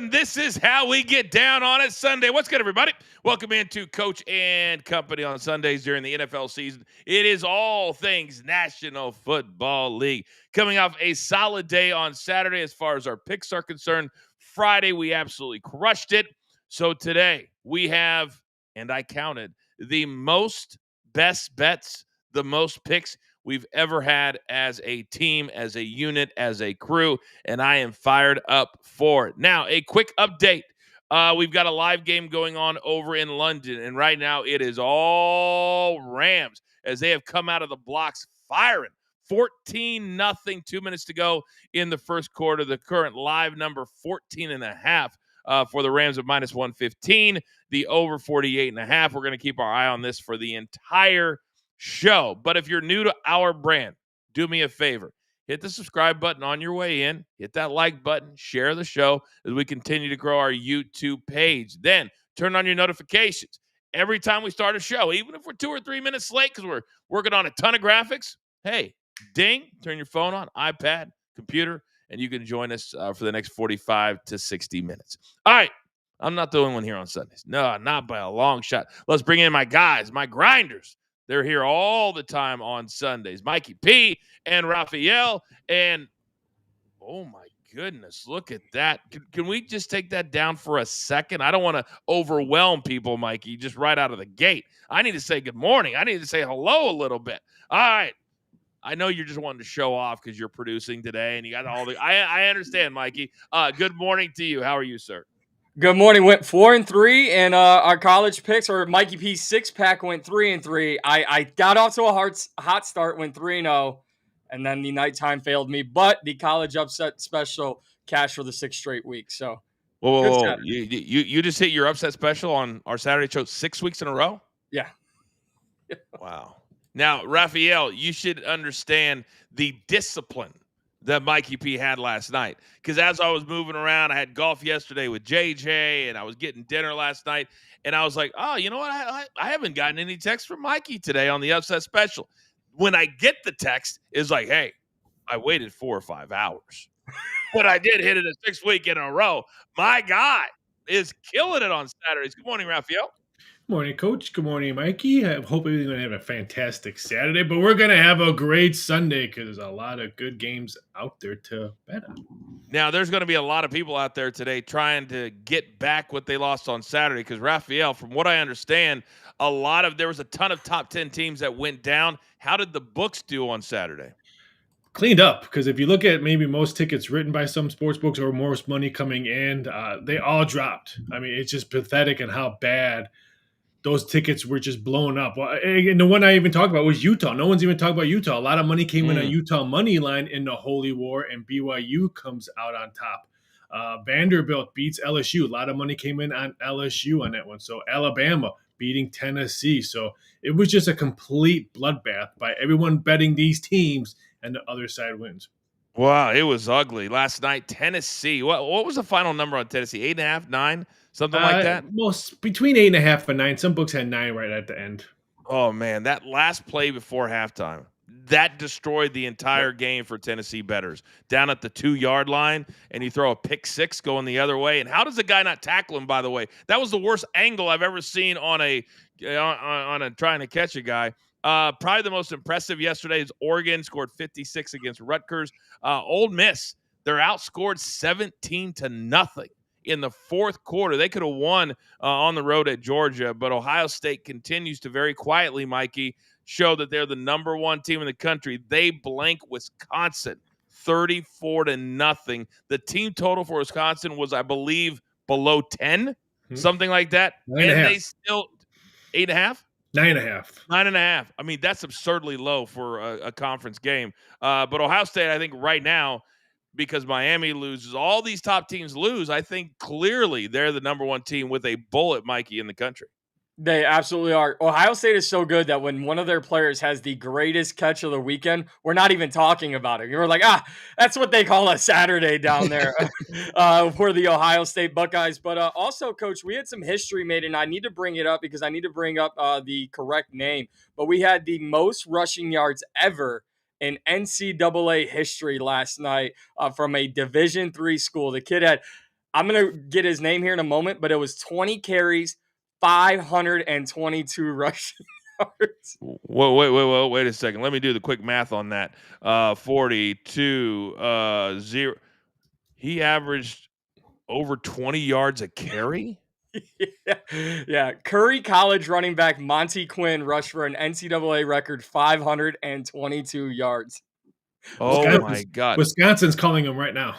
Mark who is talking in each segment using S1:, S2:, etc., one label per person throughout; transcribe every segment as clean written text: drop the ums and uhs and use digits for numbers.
S1: and this is how we get down on it Sunday. What's good, everybody? Welcome into Coach and Company on Sundays during the NFL season. It is all things National Football League. Coming off a solid day on Saturday as far as our picks are concerned. Friday, we absolutely crushed it. So today, we have, and I counted, the most best bets, the most picks we've ever had as a team, as a unit, as a crew, and I am fired up for it. Now, a quick update. We've got a live game going on over in London, and right now it is all Rams as they have come out of the blocks firing. 14-0, 2 minutes to go in the first quarter. The current live number, 14.5 for the Rams of minus 115. The over 48.5. We're going to keep our eye on this for the entire show. But if you're new to our brand, do me a favor. Hit the subscribe button on your way in. Hit that like button. Share the show as we continue to grow our YouTube page. Then turn on your notifications. Every time we start a show, even if we're 2 or 3 minutes late because we're working on a ton of graphics, hey, ding, turn your phone on, iPad, computer, and you can join us for the next 45 to 60 minutes. All right. I'm not the only one here on Sundays. No, not by a long shot. Let's bring in my guys, my grinders. They're here all the time on Sundays. Mikey P and Raphael. And, oh, my goodness, look at that. Can we just take that down for a second? I don't want to overwhelm people, Mikey, just right out of the gate. I need to say good morning. I need to say hello a little bit. All right. I know you're just wanting to show off because you're producing today and you got all the – I understand, Mikey. Good morning to you. How are you, sir?
S2: Good morning. Went 4-3, and our college picks, or Mikey P's six-pack, went 3-3. I got off to a hot start, went 3-0, and then the nighttime failed me. But the college upset special cashed for the 6th straight week. So,
S1: whoa. You just hit your upset special on our Saturday show 6 weeks in a row?
S2: Yeah.
S1: Wow. Now, Raphael, you should understand the discipline that Mikey P had last night. Because as I was moving around, I had golf yesterday with JJ, and I was getting dinner last night, and I was like, oh, you know what? I haven't gotten any text from Mikey today on the upset special. When I get the text, it's like, hey, I waited 4 or 5 hours. But I did hit it a 6th week in a row. My guy is killing it on Saturdays. Good morning, Raphael.
S3: Morning, Coach. Good morning, Mikey. I hope everyone's going to have a fantastic Saturday, but we're going to have a great Sunday because there's a lot of good games out there to bet on.
S1: Now, there's going to be a lot of people out there today trying to get back what they lost on Saturday because, Raphael, from what I understand, there was a ton of top 10 teams that went down. How did the books do on Saturday?
S3: Cleaned up, because if you look at maybe most tickets written by some sports books or most money coming in, they all dropped. I mean, it's just pathetic in how bad those tickets were just blown up. And the one I even talked about was Utah. No one's even talking about Utah. A lot of money came in on Utah money line in the Holy War, and BYU comes out on top. Vanderbilt beats LSU. A lot of money came in on LSU on that one. So Alabama beating Tennessee. So it was just a complete bloodbath by everyone betting these teams, and the other side wins.
S1: Wow, it was ugly. Last night, Tennessee. What was the final number on Tennessee? 8.5, 9? Something like that?
S3: Most between 8.5 and 9. Some books had 9 right at the end.
S1: Oh, man, that last play before halftime, that destroyed the entire game for Tennessee bettors. Down at the 2-yard line, and you throw a pick six going the other way. And how does the guy not tackle him, by the way? That was the worst angle I've ever seen on a trying to catch a guy. Probably the most impressive yesterday is Oregon scored 56 against Rutgers. Ole Miss, they're outscored 17-0 in the fourth quarter. They could have won on the road at Georgia, but Ohio State continues to very quietly, Mikey, show that they're the number 1 team in the country. They blank Wisconsin 34-0. The team total for Wisconsin was, I believe, below 10, something like that.
S3: 9.5.
S1: And they still 8.5?
S3: 9.5.
S1: 9.5. I mean, that's absurdly low for a conference game. But Ohio State, I think right now, because Miami loses, all these top teams lose, I think clearly they're the number 1 team with a bullet, Mikey, in the country.
S2: They absolutely are. Ohio State is so good that when one of their players has the greatest catch of the weekend, we're not even talking about it. You're like, that's what they call a Saturday down there for the Ohio State Buckeyes. But also, Coach, we had some history made, and I need to bring it up because I need to bring up the correct name. But we had the most rushing yards ever in NCAA history last night from a Division III school. The kid had I'm going to get his name here in a moment, but it was 20 carries, 522 rushing yards.
S1: Wait a second. Let me do the quick math on that. 42, 0. He averaged over 20 yards a carry?
S2: Yeah. Curry College running back Monty Quinn rushed for an NCAA record 522 yards.
S1: Oh my God.
S3: Wisconsin's calling him right now.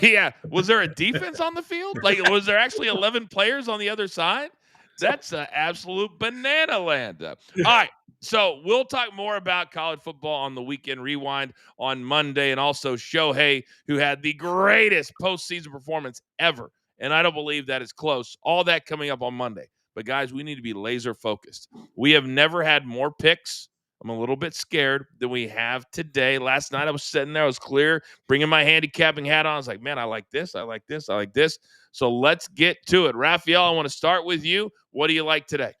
S1: Yeah. Was there a defense on the field? Like, was there actually 11 players on the other side? That's absolute banana land. All right. So we'll talk more about college football on the Weekend Rewind on Monday, and also Shohei, who had the greatest postseason performance ever. And I don't believe that is close. All that coming up on Monday. But guys, we need to be laser focused. We have never had more picks. I'm a little bit scared than we have today. Last night I was sitting there, I was clear, bringing my handicapping hat on. I was like, man, I like this, I like this, I like this. So let's get to it. Raphael, I want to start with you. What do you like today?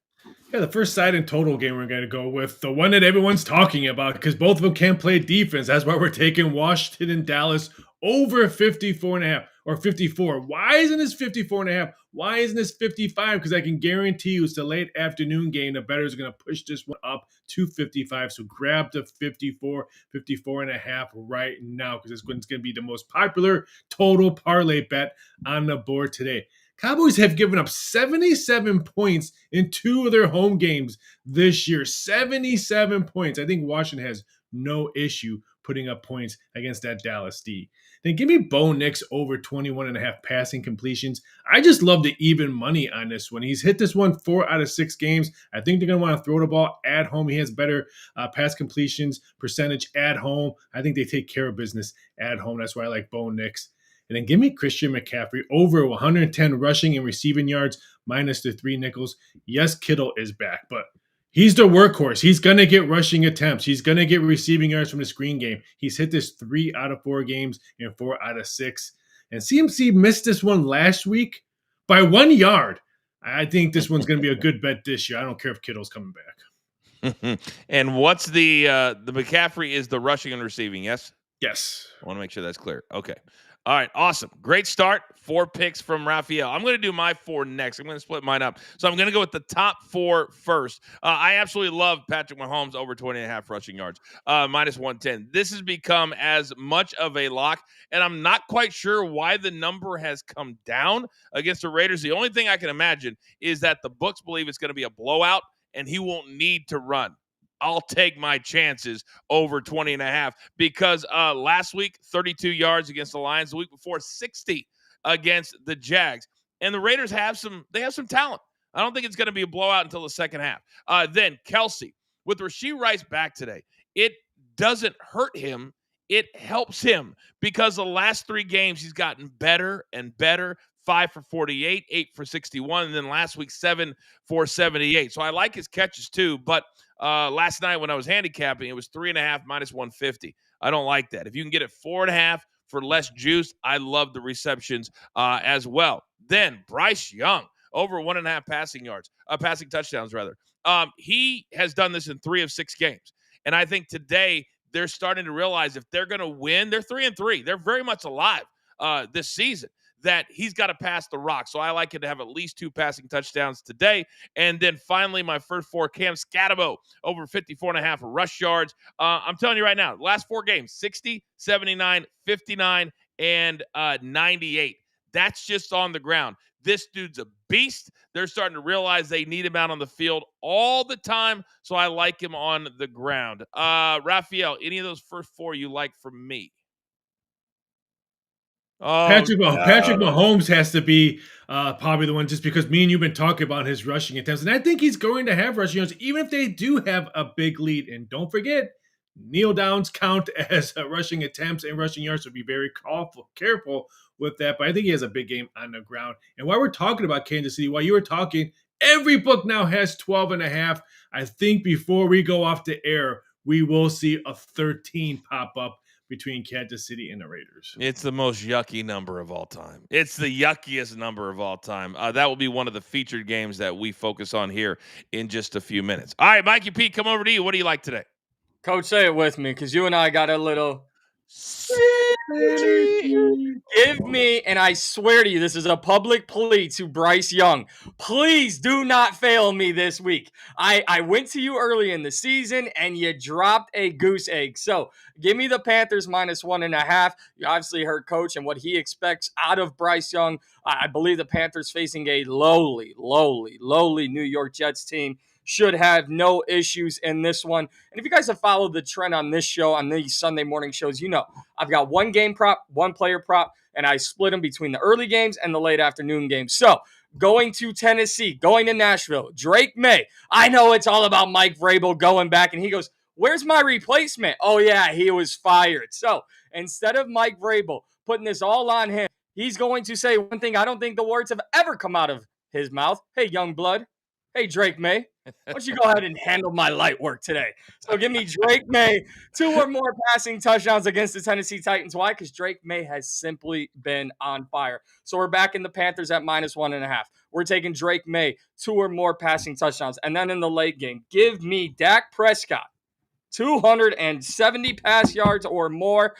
S3: Yeah, the first side and total game we're going to go with, the one that everyone's talking about, because both of them can't play defense. That's why we're taking Washington and Dallas over 54.5 or 54. Why isn't this 54.5? Why isn't this 55? Because I can guarantee you it's a late afternoon game. The bettors are going to push this one up to 55. So grab the 54, 54.5 right now, because this one's going to be the most popular total parlay bet on the board today. Cowboys have given up 77 points in 2 of their home games this year. 77 points. I think Washington has no issue putting up points against that Dallas D. Then give me Bo Nix over 21.5 passing completions. I just love the even money on this one. He's hit this one 4 out of 6 games. I think they're going to want to throw the ball at home. He has better pass completions percentage at home. I think they take care of business at home. That's why I like Bo Nix. And then give me Christian McCaffrey over 110 rushing and receiving yards minus the 3 nickels. Yes, Kittle is back, but he's the workhorse. He's going to get rushing attempts. He's going to get receiving yards from the screen game. He's hit this 3 out of 4 games and 4 out of 6. And CMC missed this one last week by 1 yard. I think this one's going to be a good bet this year. I don't care if Kittle's coming back.
S1: And what's the McCaffrey is the rushing and receiving, yes?
S3: Yes.
S1: I want to make sure that's clear. Okay. All right, awesome. Great start. 4 picks from Raphael. I'm going to do my 4 next. I'm going to split mine up. So I'm going to go with the top 4 first. I absolutely love Patrick Mahomes over 20.5 rushing yards, minus 110. This has become as much of a lock, and I'm not quite sure why the number has come down against the Raiders. The only thing I can imagine is that the books believe it's going to be a blowout, and he won't need to run. I'll take my chances over 20.5 because last week, 32 yards against the Lions. The week before, 60 against the Jags. And the Raiders have some talent. I don't think it's going to be a blowout until the second half. Then Kelsey, with Rashee Rice back today, it doesn't hurt him. It helps him because the last 3 games he's gotten better and better. 5 for 48, 8 for 61, and then last week 7 for 78. So I like his catches too, but last night when I was handicapping, it was 3.5 minus 150. I don't like that. If you can get it 4.5 for less juice, I love the receptions as well. Then Bryce Young over 1.5 passing touchdowns rather. He has done this in 3 of 6 games, and I think today they're starting to realize if they're going to win, they're 3-3. They're very much alive this season. That he's got to pass the rock. So I like it to have at least 2 passing touchdowns today. And then finally, my first 4, Cam Scatabo, over 54.5 rush yards. I'm telling you right now, last 4 games, 60, 79, 59, and 98. That's just on the ground. This dude's a beast. They're starting to realize they need him out on the field all the time. So I like him on the ground. Raphael, any of those first 4 you like from me?
S3: Patrick Mahomes has to be probably the one just because me and you've been talking about his rushing attempts. And I think he's going to have rushing yards, even if they do have a big lead. And don't forget, kneel downs count as rushing attempts and rushing yards. So be very careful with that. But I think he has a big game on the ground. And while we're talking about Kansas City, while you were talking, every book now has 12.5. I think before we go off the air, we will see a 13 pop up between Kansas City and the Raiders.
S1: It's the most yucky number of all time. It's the yuckiest number of all time. That will be one of the featured games that we focus on here in just a few minutes. All right, Mikey P, come over to you. What do you like today?
S2: Coach, say it with me because you and I got a little Give me, and I swear to you, this is a public plea to Bryce Young. Please do not fail me this week. I went to you early in the season and you dropped a goose egg. So give me the Panthers -1.5. You obviously heard Coach and what he expects out of Bryce Young. I believe the Panthers facing a lowly New York Jets team should have no issues in this one. And if you guys have followed the trend on this show, on these Sunday morning shows, you know I've got one game prop, one player prop, and I split them between the early games and the late afternoon games. So going to Tennessee, going to Nashville, Drake May. I know it's all about Mike Vrabel going back, and he goes, "Where's my replacement?" Oh, yeah, he was fired. So instead of Mike Vrabel putting this all on him, he's going to say one thing I don't think the words have ever come out of his mouth. Hey, young blood. Hey, Drake May. Why don't you go ahead and handle my light work today? So give me Drake May, 2 or more passing touchdowns against the Tennessee Titans. Why? Because Drake May has simply been on fire. So we're back in the Panthers at -1.5. We're taking Drake May, 2 or more passing touchdowns. And then in the late game, give me Dak Prescott, 270 pass yards or more.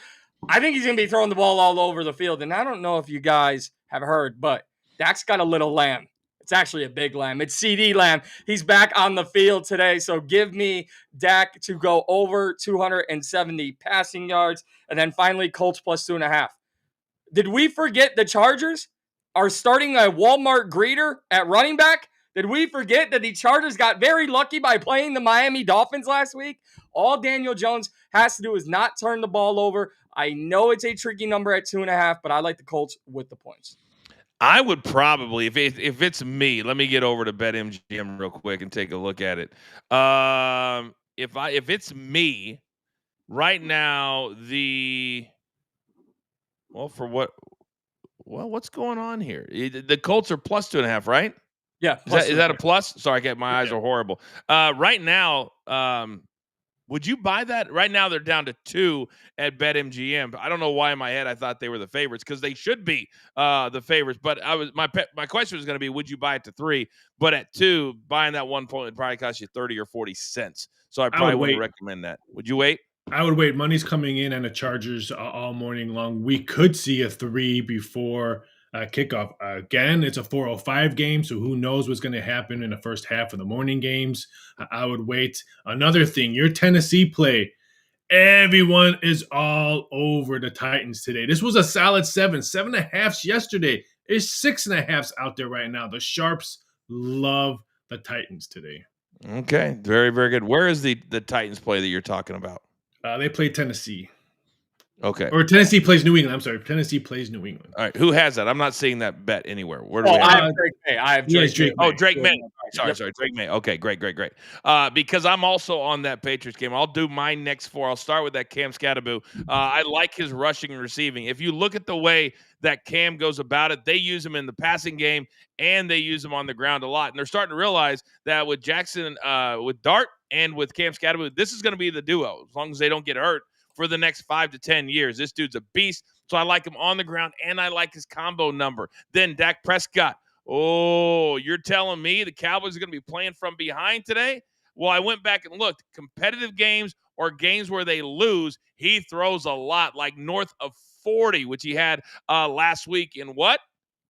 S2: I think he's going to be throwing the ball all over the field. And I don't know if you guys have heard, but Dak's got a little lamb. It's actually a big lamb. It's CD Lamb. He's back on the field today. So give me Dak to go over 270 passing yards. And then finally, Colts +2.5. Did we forget the Chargers are starting a Walmart greeter at running back? Did we forget that the Chargers got very lucky by playing the Miami Dolphins last week? All Daniel Jones has to do is not turn the ball over. I know it's a tricky number at 2.5, but I like the Colts with the points.
S1: I would probably, if it's me, let me get over to BetMGM real quick and take a look at it. If it's me, right now what's going on here? The Colts are +2.5, right?
S2: Yeah,
S1: Is that a plus? Sorry, my eyes are horrible. Right now, would you buy that? Right now, they're down to 2 at BetMGM. I don't know why in my head I thought they were the favorites, because they should be the favorites. But my question was going to be, would you buy it to 3? But at 2, buying that 1 point would probably cost you 30 or 40 cents. So I probably wouldn't recommend that. Would you wait?
S3: I would wait. Money's coming in on the Chargers all morning long. We could see a 3 before kickoff. Again, it's a 4:05 game, so who knows what's going to happen in the first half of the morning games. I would wait. Another thing, your Tennessee play. Everyone is all over the Titans today. This was a solid 7.5s yesterday. There's 6.5s out there right now. The Sharps love the Titans today.
S1: Okay, very, very good. Where is the Titans play that you're talking about?
S3: They play Tennessee.
S1: Okay.
S3: Or Tennessee plays New England. I'm sorry. Tennessee plays New England.
S1: All right. Who has that? I'm not seeing that bet anywhere. Where do we
S2: I
S1: have
S2: have Drake May. I have Drake May.
S1: Oh, Drake May. Sorry. Drake May. Okay, great. Because I'm also on that Patriots game. I'll do my next 4. I'll start with that Cam Scatterbo. I like his rushing and receiving. If you look at the way that Cam goes about it, they use him in the passing game and they use him on the ground a lot. And they're starting to realize that with Jackson, with Dart and with Cam Scatterbo, this is going to be the duo as long as they don't get hurt for the next 5 to 10 years. This dude's a beast. So I like him on the ground, and I like his combo number. Then Dak Prescott. Oh, you're telling me the Cowboys are going to be playing from behind today? Well, I went back and looked. Competitive games or games where they lose, he throws a lot, like north of 40, which he had last week in what?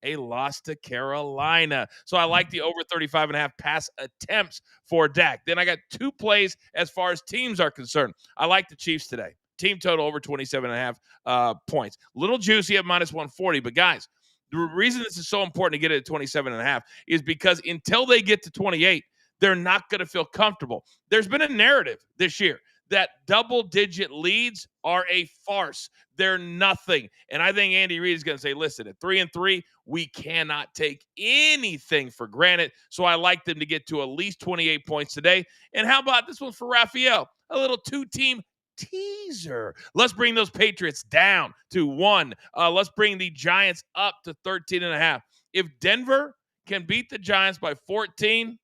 S1: A loss to Carolina. So I like the over 35.5 pass attempts for Dak. Then I got 2 plays as far as teams are concerned. I like the Chiefs today. Team total over 27.5 points. Little juicy at -140. But guys, the reason this is so important to get it at 27.5 is because until they get to 28, they're not going to feel comfortable. There's been a narrative this year that double-digit leads are a farce. They're nothing. And I think Andy Reid is going to say, listen, at 3-3, we cannot take anything for granted. So I like them to get to at least 28 points today. And how about this one for Raphael? A little 2-team teaser. Let's bring those Patriots down to 1. Let's bring the Giants up to 13.5. If Denver can beat the Giants by 14,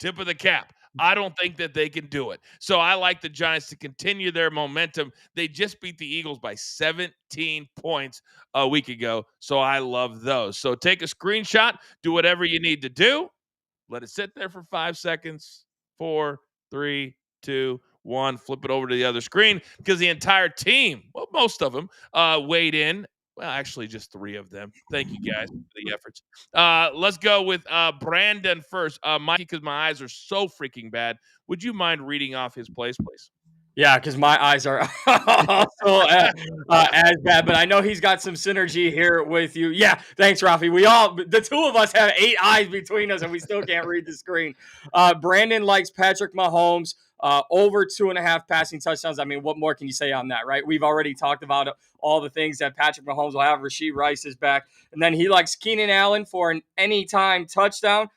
S1: tip of the cap. I don't think that they can do it. So I like the Giants to continue their momentum. They just beat the Eagles by 17 points a week ago. So I love those. So take a screenshot, do whatever you need to do. Let it sit there for 5 seconds. 4, 3, 2, one. Flip it over to the other screen because the entire team, well, most of them, weighed in. Well, actually, just 3 of them. Thank you guys for the efforts. Let's go with Brandon first. Mikey, because my eyes are so freaking bad. Would you mind reading off his plays, please?
S2: Yeah, because my eyes are also as bad, but I know he's got some synergy here with you. Yeah, thanks, Rafi. The 2 of us have 8 eyes between us, and we still can't read the screen. Brandon likes Patrick Mahomes over 2.5 passing touchdowns. I mean, what more can you say on that, right? We've already talked about all the things that Patrick Mahomes will have. Rashee Rice is back, and then he likes Keenan Allen for an anytime touchdown.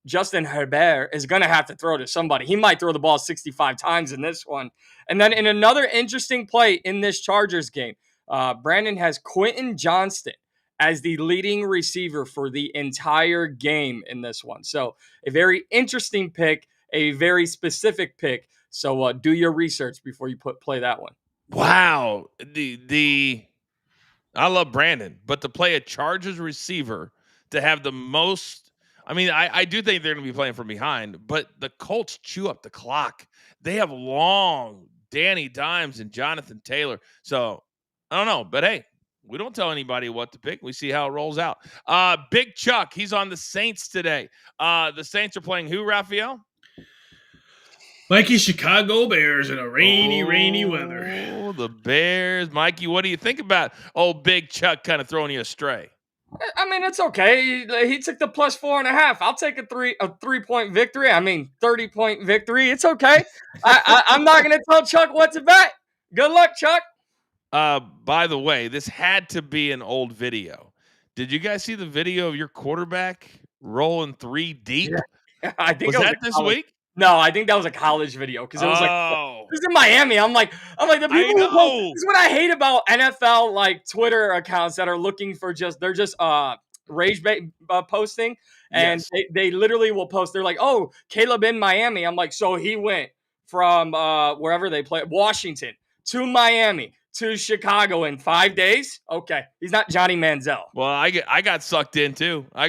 S2: Justin Herbert is going to have to throw to somebody. He might throw the ball 65 times in this one. And then in another interesting play in this Chargers game, Brandon has Quentin Johnston as the leading receiver for the entire game in this one. So a very interesting pick, a very specific pick. So do your research before you play that one.
S1: Wow. I love Brandon, but to play a Chargers receiver to have the most, I mean, I do think they're going to be playing from behind, but the Colts chew up the clock. They have long Danny Dimes and Jonathan Taylor. So I don't know, but hey, we don't tell anybody what to pick. We see how it rolls out. Big Chuck, he's on the Saints today. The Saints are playing who, Raphael?
S3: Mikey, Chicago Bears in a rainy weather.
S1: Oh, the Bears. Mikey, what do you think about old Big Chuck kind of throwing you astray?
S2: I mean, it's okay. He took the plus 4.5. I'll take a 3-point victory. I mean, 30-point victory. It's okay. I'm not going to tell Chuck what to bet. Good luck, Chuck.
S1: By the way, this had to be an old video. Did you guys see the video of your quarterback rolling 3 deep?
S2: Yeah. I think
S1: was that this week?
S2: No, I think that was a college video because it was it was in Miami. I'm like the people who post, this is what I hate about NFL like Twitter accounts that are looking for they're just rage posting, and
S1: yes.
S2: they literally will post. They're like, oh, Caleb in Miami. I'm like, so he went from wherever they play, Washington to Miami to Chicago in 5 days. Okay, he's not Johnny Manziel.
S1: Well, I got sucked in too. I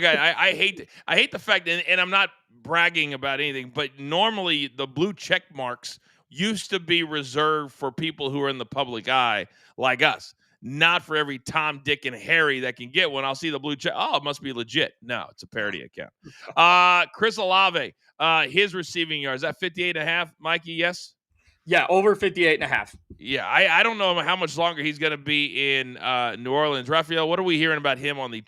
S1: hate the fact, and I'm not bragging about anything, but normally the blue check marks used to be reserved for people who are in the public eye like us, not for every Tom, Dick, and Harry that can get one. I'll see the blue check. Oh, it must be legit. No, it's a parody account. Chris Olave, his receiving yards, that 58.5, Mikey, yes?
S2: Yeah, over 58.5.
S1: Yeah, I don't know how much longer he's going to be in New Orleans. Raphael, what are we hearing about him on the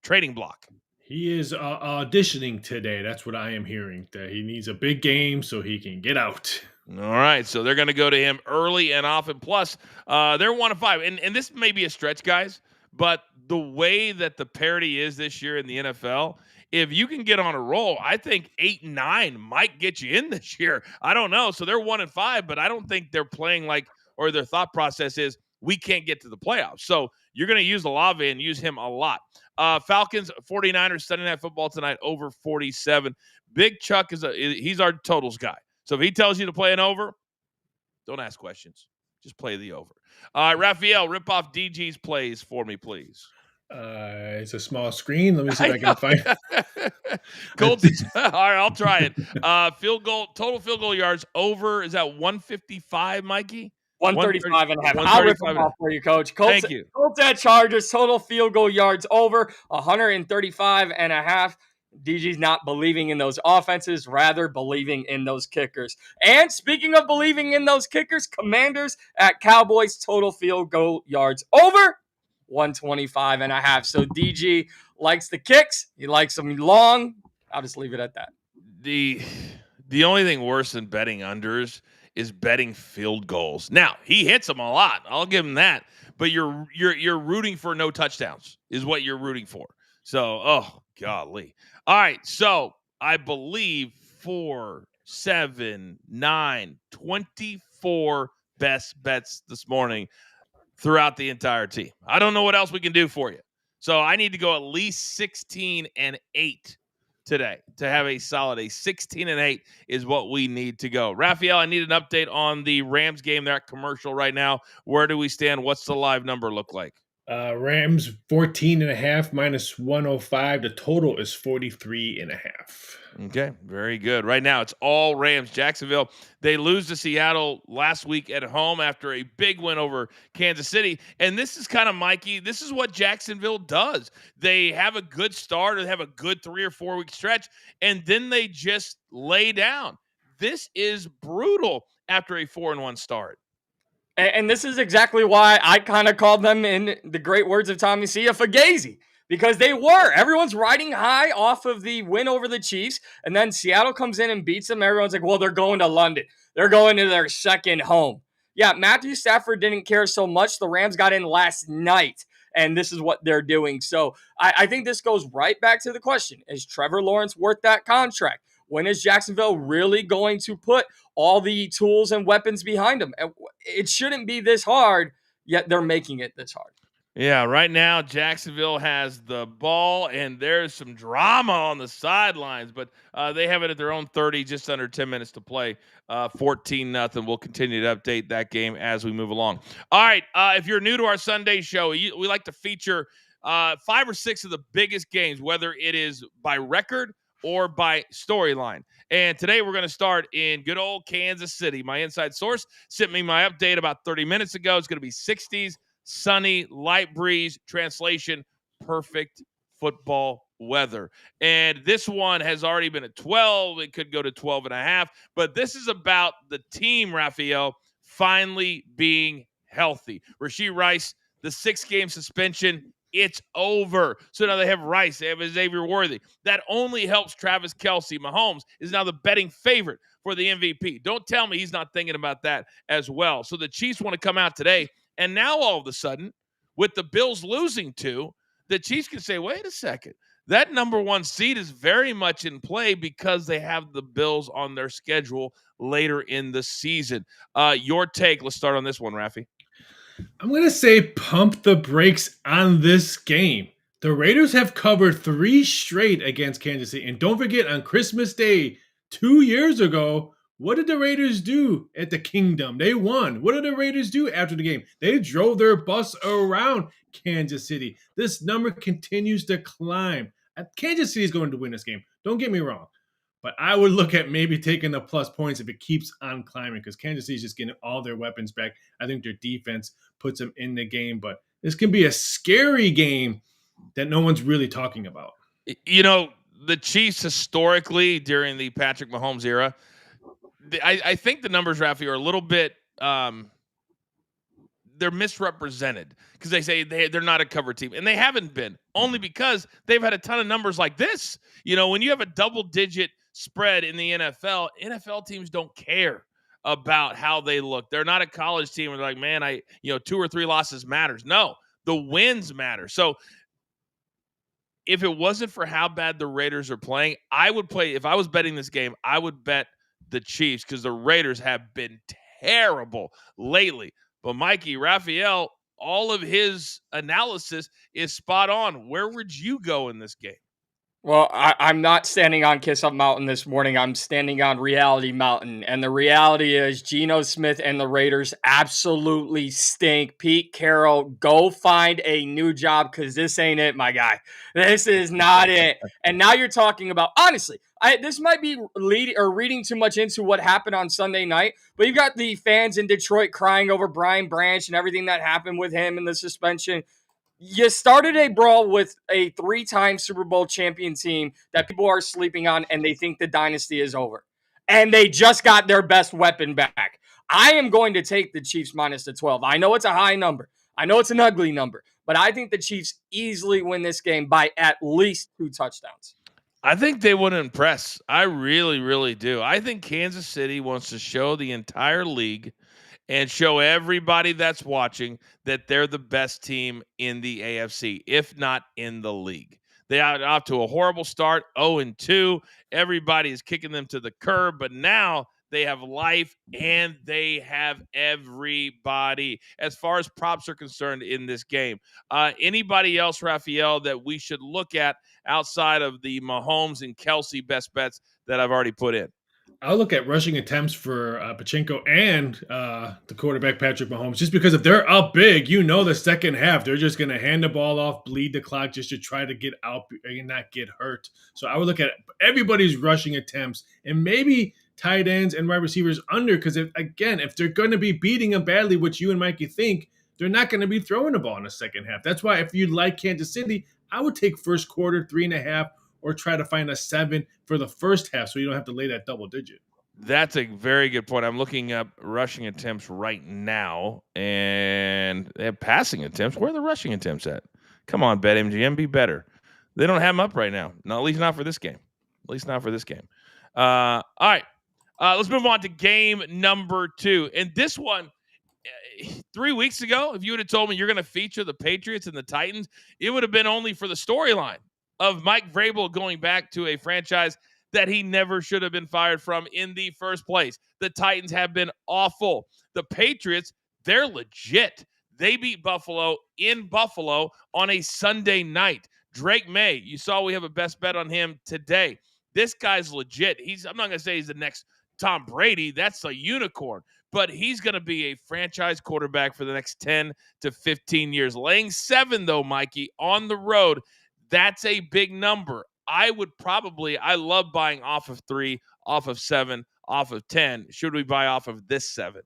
S1: trading block?
S3: He is auditioning today. That's what I am hearing, that he needs a big game so he can get out.
S1: All right, so they're going to go to him early and often. Plus, they're 1-5. And this may be a stretch, guys, but the way that the parity is this year in the NFL, if you can get on a roll, I think 8-9 might get you in this year. I don't know. So they're 1-5, but I don't think they're playing or their thought process is we can't get to the playoffs. So you're going to use Olave and use him a lot. Falcons, 49ers, Sunday Night Football tonight, over 47. Big Chuck he's our totals guy. So if he tells you to play an over, don't ask questions. Just play the over. All right, Raphael, rip off DG's plays for me, please.
S3: It's a small screen. Let me see if I can find.
S1: Colts. All right, I'll try it. Total field goal yards over. Is that 155, Mikey?
S2: 135.5. I'll rip them off for you, Coach.
S1: Thank you.
S2: Colts at Chargers, total field goal yards over 135.5. DG's not believing in those offenses, rather believing in those kickers. And speaking of believing in those kickers, Commanders at Cowboys, total field goal yards over 125.5. So DG likes the kicks. He likes them long. I'll just leave it at that.
S1: The only thing worse than betting unders is betting field goals. Now, he hits them a lot. I'll give him that. But you're rooting for no touchdowns is what you're rooting for. So, oh, golly. All right, so I believe 4, 7, 9, 24 best bets this morning throughout the entire team. I don't know what else we can do for you. So I need to go at least 16-8 today to have a solid. 16-8 is what we need to go. Raphael, I need an update on the Rams game. They're at commercial right now. Where do we stand? What's the live number look like?
S3: Rams 14.5 minus 105. The total is 43.5.
S1: Okay, very good. Right now, it's all Rams. Jacksonville, they lose to Seattle last week at home after a big win over Kansas City. And this is kind of, Mikey, this is what Jacksonville does. They have a good start, or they have a good 3 or 4 week stretch, and then they just lay down. This is brutal after a 4-1 start.
S2: And this is exactly why I kind of called them, in the great words of Tommy C, a Fugazi, because they were. Everyone's riding high off of the win over the Chiefs, and then Seattle comes in and beats them. Everyone's like, well, they're going to London. They're going to their second home. Yeah, Matthew Stafford didn't care so much. The Rams got in last night, and this is what they're doing. So I think this goes right back to the question, is Trevor Lawrence worth that contract? When is Jacksonville really going to put all the tools and weapons behind them? It shouldn't be this hard, yet they're making it this hard.
S1: Yeah, right now Jacksonville has the ball, and there's some drama on the sidelines, but they have it at their own 30, just under 10 minutes to play. 14-0. We'll continue to update that game as we move along. All right, if you're new to our Sunday show, we like to feature 5 or 6 of the biggest games, whether it is by record or by storyline. And today we're going to start in good old Kansas City. My inside source sent me my update about 30 minutes ago. It's going to be 60s. Sunny, light breeze, translation, perfect football weather. And this one has already been at 12. It could go to 12 and a half. But this is about the team, Raphael, finally being healthy. Rashee Rice, the 6-game suspension, it's over. So now they have Rice. They have Xavier Worthy. That only helps Travis Kelce. Mahomes is now the betting favorite for the MVP. Don't tell me he's not thinking about that as well. So the Chiefs want to come out today. And now all of a sudden, with the Bills losing 2, the Chiefs can say, wait a second, that number 1 seed is very much in play because they have the Bills on their schedule later in the season. Your take, let's start on this one, Rafi.
S3: I'm going to say pump the brakes on this game. The Raiders have covered 3 straight against Kansas City. And don't forget, on Christmas Day 2 years ago, what did the Raiders do at the Kingdom? They won. What did the Raiders do after the game? They drove their bus around Kansas City. This number continues to climb. Kansas City is going to win this game. Don't get me wrong. But I would look at maybe taking the plus points if it keeps on climbing, because Kansas City is just getting all their weapons back. I think their defense puts them in the game. But this can be a scary game that no one's really talking about.
S1: You know, the Chiefs historically during the Patrick Mahomes era, I think the numbers, Rafi, are a little bit they're misrepresented because they say they're not a cover team, and they haven't been, only because they've had a ton of numbers like this. You know, when you have a double-digit spread in the NFL teams don't care about how they look. They're not a college team where they're like, man, 2 or 3 losses matters. No, the wins matter. So if it wasn't for how bad the Raiders are playing, I would play. If I was betting this game, I would bet the Chiefs because the Raiders have been terrible lately. But Mikey, Raphael, all of his analysis is spot on. Where would you go in this game?
S2: Well, I'm not standing on Kiss Up Mountain this morning. I'm standing on Reality Mountain. And the reality is Geno Smith and the Raiders absolutely stink. Pete Carroll, go find a new job because this ain't it, my guy. This is not it. And now you're talking about, honestly, this might be reading too much into what happened on Sunday night, but you got the fans in Detroit crying over Brian Branch and everything that happened with him and the suspension. You started a brawl with a 3-time Super Bowl champion team that people are sleeping on, and they think the dynasty is over. And they just got their best weapon back. I am going to take the Chiefs minus the 12. I know it's a high number. I know it's an ugly number. But I think the Chiefs easily win this game by at least 2 touchdowns.
S1: I think they would impress. I really, really do. I think Kansas City wants to show the entire league and show everybody that's watching that they're the best team in the AFC, if not in the league. They are off to a horrible start, 0-2. Everybody is kicking them to the curb, but now they have life and they have everybody as far as props are concerned in this game. Anybody else, Raphael, that we should look at outside of the Mahomes and Kelce best bets that I've already put in?
S3: I'll look at rushing attempts for Pachinko and the quarterback Patrick Mahomes, just because if they're up big, the second half they're just going to hand the ball off, bleed the clock, just to try to get out and not get hurt. So I would look at everybody's rushing attempts and maybe tight ends and wide receivers under, because if they're going to be beating them badly, which you and Mikey think, they're not going to be throwing the ball in the second half. That's why if you like Kansas City, I would take first quarter 3.5. Or try to find a 7 for the first half so you don't have to lay that double digit.
S1: That's a very good point. I'm looking up rushing attempts right now, and they have passing attempts. Where are the rushing attempts at? Come on, BetMGM, be better. They don't have them up right now. No, at least not for this game. All right. Let's move on to game number 2. And this one, 3 weeks ago, if you would have told me you're going to feature the Patriots and the Titans, it would have been only for the storyline of Mike Vrabel going back to a franchise that he never should have been fired from in the first place. The Titans have been awful. The Patriots, they're legit. They beat Buffalo in Buffalo on a Sunday night. Drake May, you saw we have a best bet on him today. This guy's legit. I'm not going to say he's the next Tom Brady. That's a unicorn. But he's going to be a franchise quarterback for the next 10 to 15 years. Laying 7, though, Mikey, on the road, that's a big number. I love buying off of 3, off of 7, off of 10. Should we buy off of this 7?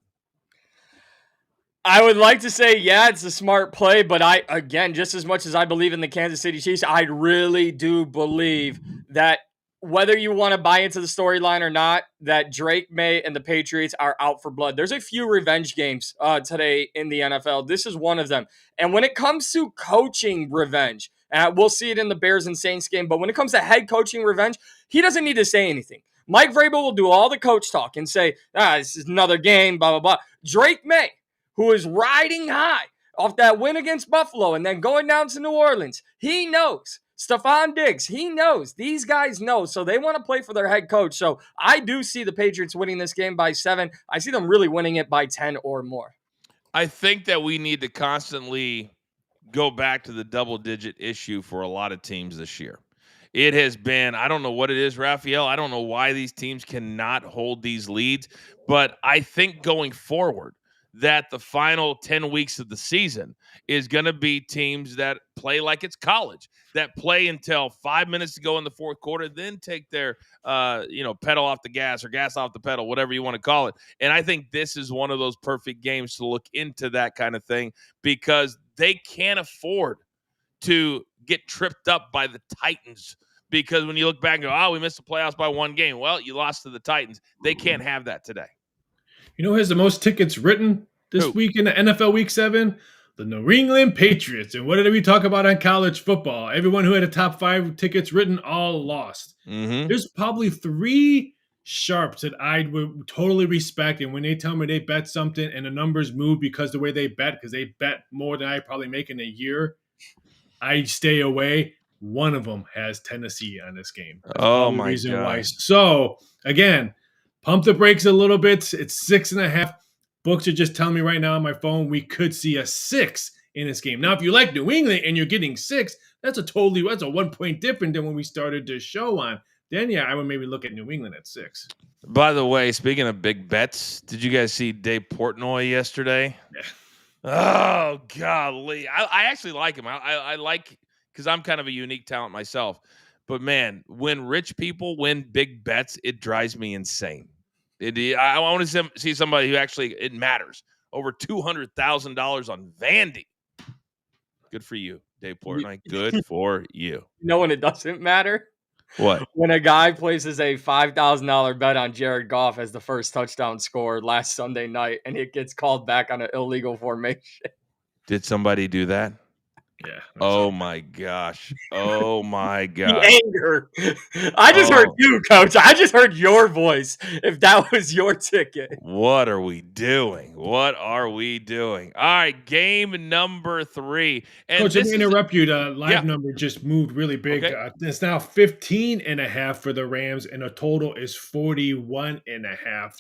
S2: I would like to say, yeah, it's a smart play, but just as much as I believe in the Kansas City Chiefs, I really do believe that whether you want to buy into the storyline or not, that Drake May and the Patriots are out for blood. There's a few revenge games today in the NFL. This is one of them. And when it comes to coaching revenge, and we'll see it in the Bears and Saints game, but when it comes to head coaching revenge, he doesn't need to say anything. Mike Vrabel will do all the coach talk and say, this is another game, blah, blah, blah. Drake May, who is riding high off that win against Buffalo and then going down to New Orleans, he knows. Stephon Diggs, he knows. These guys know, so they want to play for their head coach. So I do see the Patriots winning this game by 7. I see them really winning it by 10 or more.
S1: I think that we need to constantly go back to the double-digit issue for a lot of teams this year. It has been, I don't know what it is, Raphael. I don't know why these teams cannot hold these leads, but I think going forward that the final 10 weeks of the season is going to be teams that play like it's college, that play until 5 minutes to go in the fourth quarter, then take their pedal off the gas or gas off the pedal, whatever you want to call it. And I think this is one of those perfect games to look into that kind of thing, because they can't afford to get tripped up by the Titans. Because when you look back and go, we missed the playoffs by 1 game. Well, you lost to the Titans. They can't have that today.
S3: You know who has the most tickets written this week in the NFL Week 7? The New England Patriots. And what did we talk about on college football? Everyone who had a top 5 tickets written all lost.
S1: Mm-hmm.
S3: There's probably 3 sharps that I would totally respect. And when they tell me they bet something and the numbers move because the way they bet, because they bet more than I probably make in a year, I stay away. One of them has Tennessee on this game.
S1: That's my God.
S3: Why. So, again, pump the brakes a little bit. It's 6.5. Books are just telling me right now on my phone we could see a 6 in this game. Now, if you like New England and you're getting 6, that's a 1 point different than when we started the show on. Then, yeah, I would maybe look at New England at 6.
S1: By the way, speaking of big bets, did you guys see Dave Portnoy yesterday?
S3: Yeah.
S1: Oh, golly. I actually like him. I like, because I'm kind of a unique talent myself. But, man, when rich people win big bets, it drives me insane. I want to see somebody who actually, it matters. Over $200,000 on Vandy. Good for you, Dave Portnoy. Good for you.
S2: You know when it doesn't matter?
S1: What?
S2: When a guy places a $5,000 bet on Jared Goff as the first touchdown scorer last Sunday night, and it gets called back on an illegal formation.
S1: Did somebody do that?
S3: Yeah.
S1: Oh my gosh. Oh my gosh.
S2: The anger. I just heard you, Coach. I just heard your voice. If that was your ticket.
S1: What are we doing? All right, game number 3. And
S3: Coach, let me interrupt you. The live number just moved really big.
S1: Okay.
S3: It's now 15.5 for the Rams, and the total is 41.5.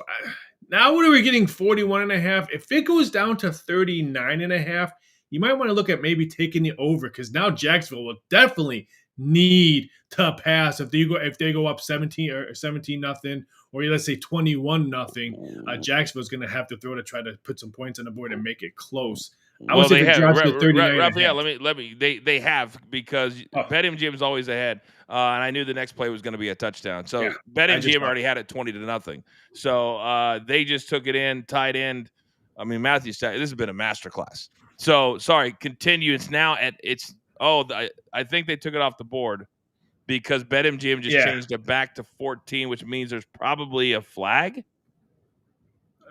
S3: Now what are we getting? 41.5. If it goes down to 39.5, you might want to look at maybe taking the over, because now Jacksonville will definitely need to pass. If they go up 17-0, or let's say 21-0, Jacksonville's going to have to throw to try to put some points on the board and make it close. I would say if it drops to 39
S1: Raphael, let me they have, because BetMGM's always ahead, and I knew the next play was going to be a touchdown. So BetMGM already had it 20-0. So they just took it in, tight end. I mean, Matthew, this has been a masterclass. So sorry, continue. It's now at I think they took it off the board because BetMGM just changed it back to 14, which means there's probably a flag.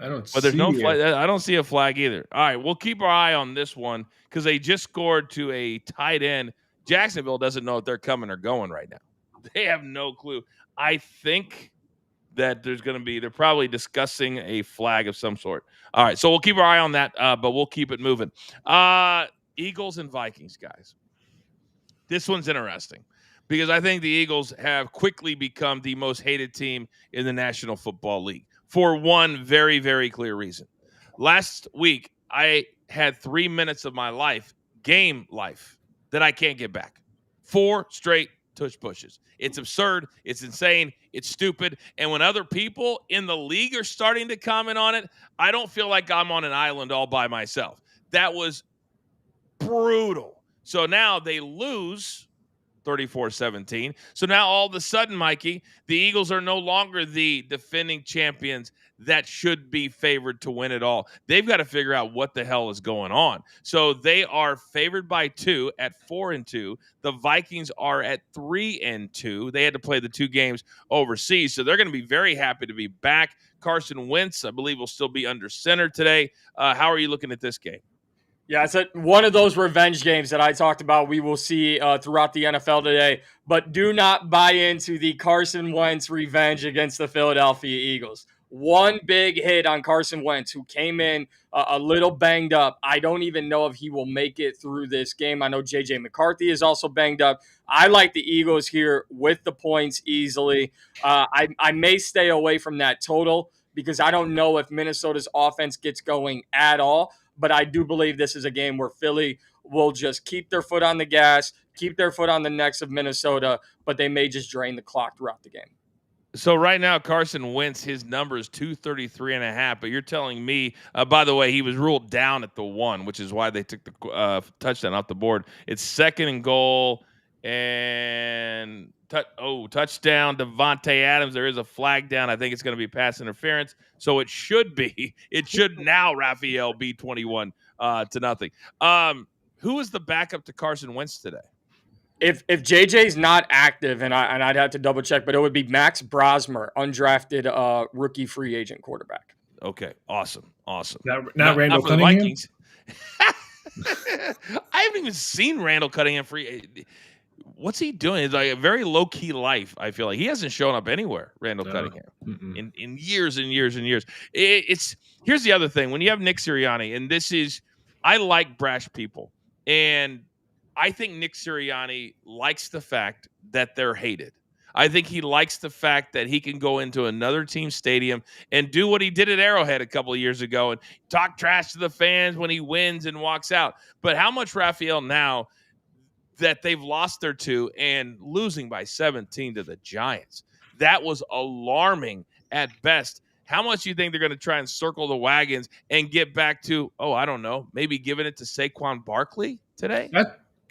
S1: There's no flag. I don't see a flag either. All right, we'll keep our eye on this one because they just scored to a tight end. Jacksonville doesn't know if they're coming or going right now. They have no clue. I think that they're probably discussing a flag of some sort. All right, so we'll keep our eye on that, but we'll keep it moving. Eagles and Vikings, guys. This one's interesting because I think the Eagles have quickly become the most hated team in the National Football League for one very, very clear reason. Last week, I had 3 minutes of my game life, that I can't get back. 4 straight tush pushes. It's absurd. It's insane. It's stupid. And when other people in the league are starting to comment on it, I don't feel like I'm on an island all by myself. That was brutal. So now they lose 34-17. So now all of a sudden, Mikey, the Eagles are no longer the defending champions that should be favored to win it all. They've got to figure out what the hell is going on. So they are favored by 2 at 4-2. The Vikings are at 3-2. They had to play the 2 games overseas. So they're going to be very happy to be back. Carson Wentz, I believe, will still be under center today. How are you looking at this game?
S2: Yeah, it's one of those revenge games that I talked about we will see throughout the NFL today. But do not buy into the Carson Wentz revenge against the Philadelphia Eagles. One big hit on Carson Wentz, who came in a little banged up. I don't even know if he will make it through this game. I know J.J. McCarthy is also banged up. I like the Eagles here with the points easily. I may stay away from that total because I don't know if Minnesota's offense gets going at all. But I do believe this is a game where Philly will just keep their foot on the gas, keep their foot on the necks of Minnesota, but they may just drain the clock throughout the game.
S1: So right now, Carson Wentz, his number is 233.5, but you're telling me, by the way, he was ruled down at the 1, which is why they took the touchdown off the board. It's 2nd and goal, and touchdown, Devontae Adams. There is a flag down. I think it's going to be pass interference. So it should now, Raphael, be 21-0. Who is the backup to Carson Wentz today?
S2: If JJ's not active, and I'd have to double check, but it would be Max Brosmer, undrafted rookie free agent quarterback.
S1: Okay, awesome.
S3: Not Randall Cunningham.
S1: Vikings. I haven't even seen Randall Cunningham free. What's he doing? It's like a very low key life. I feel like he hasn't shown up anywhere. Randall Cunningham in years and years and years. Here's the other thing: when you have Nick Sirianni, and I like brash people, and I think Nick Sirianni likes the fact that they're hated. I think he likes the fact that he can go into another team's stadium and do what he did at Arrowhead a couple of years ago and talk trash to the fans when he wins and walks out. But how much, Raphael, now that they've lost their 2 and losing by 17 to the Giants, that was alarming at best. How much do you think they're going to try and circle the wagons and get back to, I don't know, maybe giving it to Saquon Barkley today?